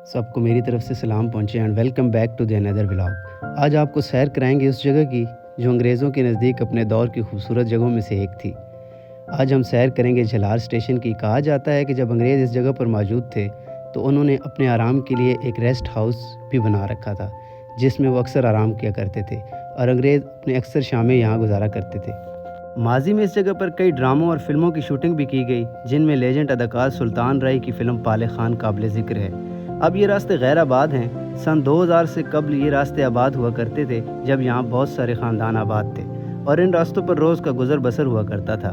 सबको मेरी तरफ से सलाम पहुँचे and welcome back to the another vlog. आज आपको सैर कराएंगे उस जगह की जो अंग्रेज़ों के नज़दीक अपने दौर की खूबसूरत जगहों में से एक थी। आज हम सैर करेंगे झलार स्टेशन की। कहा जाता है कि जब अंग्रेज़ इस जगह पर मौजूद थे तो उन्होंने अपने आराम के लिए एक रेस्ट हाउस भी बना रखा था जिसमें वो अक्सर आराम किया करते थे और अंग्रेज़ अपने अक्सर शामें यहाँ गुजारा करते थे। माजी में इस जगह पर कई ड्रामों और फिल्मों की शूटिंग भी की गई जिनमें लेजेंड अदाकार सुल्तान राय की फ़िल्म पाले खान काबिल ज़िक्र है। अब ये रास्ते गैर आबाद हैं। सन 2000 से कबल ये रास्ते आबाद हुआ करते थे जब यहाँ बहुत सारे ख़ानदान आबाद थे और इन रास्तों पर रोज़ का गुजर बसर हुआ करता था।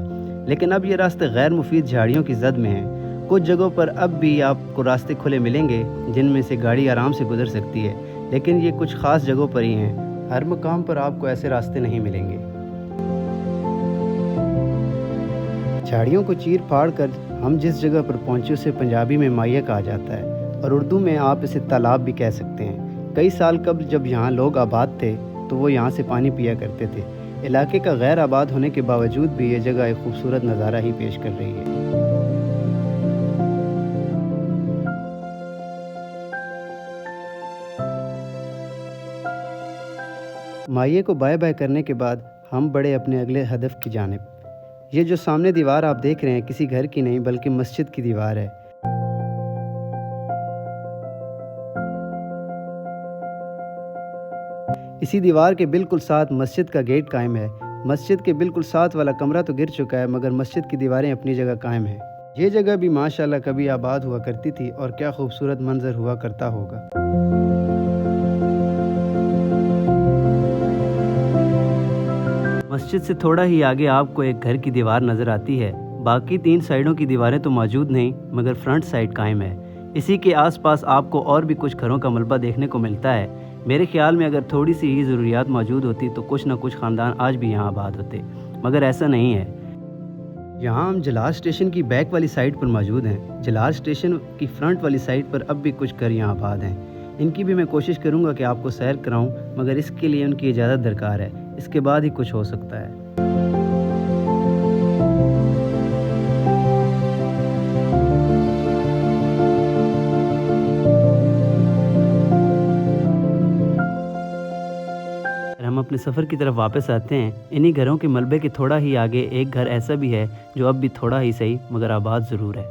लेकिन अब ये रास्ते गैर मुफीद झाड़ियों की जद में हैं। कुछ जगहों पर अब भी आपको रास्ते खुले मिलेंगे जिनमें से गाड़ी आराम से गुजर सकती है, लेकिन ये कुछ ख़ास जगहों पर ही हैं। हर मकाम पर आपको ऐसे रास्ते नहीं मिलेंगे। झाड़ियों को चीर फाड़ कर हम जिस जगह पर पहुँचे उसे पंजाबी में माइया कहा जाता है और उर्दू में आप इसे तालाब भी कह सकते हैं। कई साल कबल जब यहाँ लोग आबाद थे तो वो यहाँ से पानी पिया करते थे। इलाके का गैर आबाद होने के बावजूद भी ये जगह एक खूबसूरत नज़ारा ही पेश कर रही है। माइये को बाय बाय करने के बाद हम बढ़े अपने अगले हदफ की जानिब। ये जो सामने दीवार आप देख रहे हैं किसी घर की नहीं बल्कि मस्जिद की दीवार है। इसी दीवार के बिल्कुल साथ मस्जिद का गेट कायम है। मस्जिद के बिल्कुल साथ वाला कमरा तो गिर चुका है मगर मस्जिद की दीवारें अपनी जगह कायम हैं। ये जगह भी माशाल्लाह कभी आबाद हुआ करती थी और क्या खूबसूरत मंजर हुआ करता होगा। मस्जिद से थोड़ा ही आगे आपको एक घर की दीवार नज़र आती है। बाकी 3 साइडों की दीवारें तो मौजूद नहीं मगर फ्रंट साइड कायम है। इसी के आसपास आपको और भी कुछ घरों का मलबा देखने को मिलता है। मेरे ख्याल में अगर थोड़ी सी ही ज़रूरियात मौजूद होती तो कुछ ना कुछ ख़ानदान आज भी यहाँ आबाद होते, मगर ऐसा नहीं है। यहाँ हम जलार स्टेशन की बैक वाली साइड पर मौजूद हैं। जलार स्टेशन की फ्रंट वाली साइड पर अब भी कुछ घर यहाँ आबाद हैं। इनकी भी मैं कोशिश करूँगा कि आपको सैर कराऊँ, मगर इसके लिए उनकी इजाज़त दरकार है। इसके बाद ही कुछ हो सकता है। हम अपने सफ़र की तरफ वापस आते हैं। इन्हीं घरों के मलबे के थोड़ा ही आगे एक घर ऐसा भी है जो अब भी थोड़ा ही सही मगर आबाद ज़रूर है।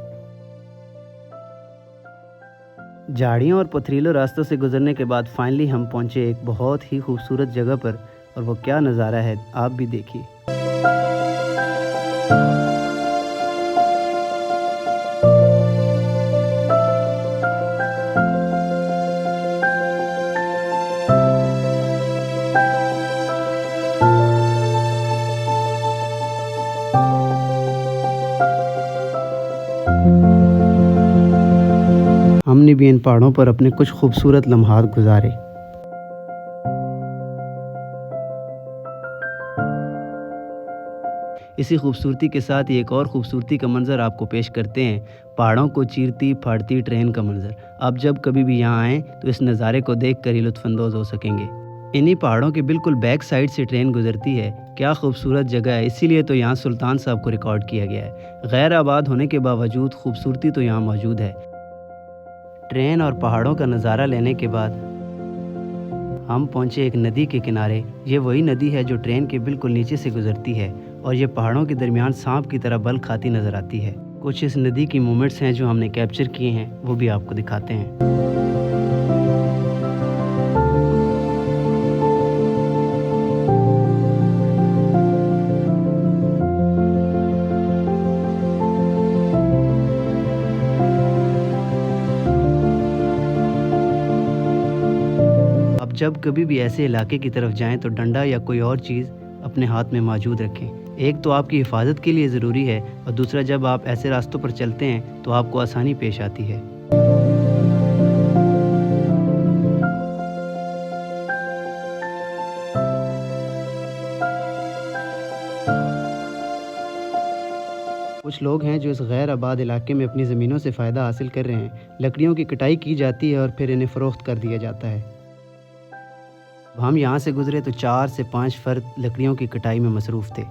झाड़ियों और पथरीलों रास्तों से गुजरने के बाद फाइनली हम पहुंचे एक बहुत ही खूबसूरत जगह पर और वो क्या नज़ारा है आप भी देखिए। हमने भी इन पहाड़ों पर अपने कुछ खूबसूरत लम्हात गुजारे। इसी खूबसूरती के साथ ही एक और खूबसूरती का मंजर आपको पेश करते हैं। पहाड़ों को चीरती फाड़ती ट्रेन का मंजर। आप जब कभी भी यहाँ आएँ तो इस नज़ारे को देख कर ही लुत्फ़अंदोज़ हो सकेंगे। इन्हीं पहाड़ों के बिल्कुल बैक साइड से ट्रेन गुजरती है। क्या खूबसूरत जगह है, इसीलिए तो यहाँ सुल्तान साहब को रिकॉर्ड किया गया है। गैर आबाद होने के बावजूद खूबसूरती तो यहाँ मौजूद है। ट्रेन और पहाड़ों का नज़ारा लेने के बाद हम पहुँचे एक नदी के किनारे। ये वही नदी है जो ट्रेन के बिल्कुल नीचे से गुजरती है और ये पहाड़ों के दरमियान सांप की तरह बल खाती नज़र आती है। कुछ इस नदी की मोमेंट्स हैं जो हमने कैप्चर किए हैं, वो भी आपको दिखाते हैं। जब कभी भी ऐसे इलाके की तरफ जाएं तो डंडा या कोई और चीज़ अपने हाथ में मौजूद रखें। एक तो आपकी हिफाजत के लिए ज़रूरी है और दूसरा जब आप ऐसे रास्तों पर चलते हैं तो आपको आसानी पेश आती है। कुछ लोग हैं जो इस गैर आबाद इलाके में अपनी ज़मीनों से फ़ायदा हासिल कर रहे हैं। लकड़ियों की कटाई की जाती है और फिर इन्हें फ़रोख्त कर दिया जाता है। हम यहाँ से गुजरे तो 4 से 5 फर्द लकड़ियों की कटाई में मसरूफ़ थे।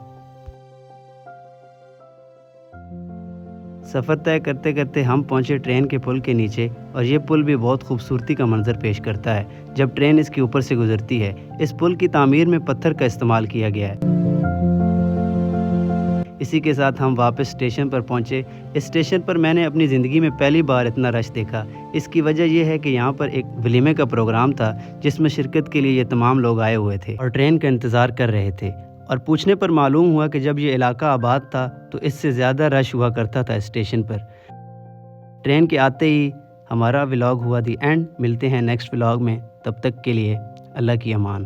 سفر طے کرتے کرتے ہم پہنچے ٹرین کے پل کے نیچے، اور یہ پل بھی بہت خوبصورتی کا منظر پیش کرتا ہے جب ٹرین اس کے اوپر سے گزرتی ہے۔ اس پل کی تعمیر میں پتھر کا استعمال کیا گیا ہے۔ اسی کے ساتھ ہم واپس اسٹیشن پر پہنچے۔ اس اسٹیشن پر میں نے اپنی زندگی میں پہلی بار اتنا رش دیکھا۔ اس کی وجہ یہ ہے کہ یہاں پر ایک ولیمے کا پروگرام تھا جس میں شرکت کے لیے یہ تمام لوگ آئے ہوئے تھے اور ٹرین کا انتظار کر رہے تھے، اور پوچھنے پر معلوم ہوا کہ جب یہ علاقہ آباد تھا تو اس سے زیادہ رش ہوا کرتا تھا اسٹیشن پر۔ ٹرین کے آتے ہی ہمارا ولاگ ہوا دی اینڈ۔ ملتے ہیں نیکسٹ ولاگ میں، تب تک کے لیے اللہ کی امان۔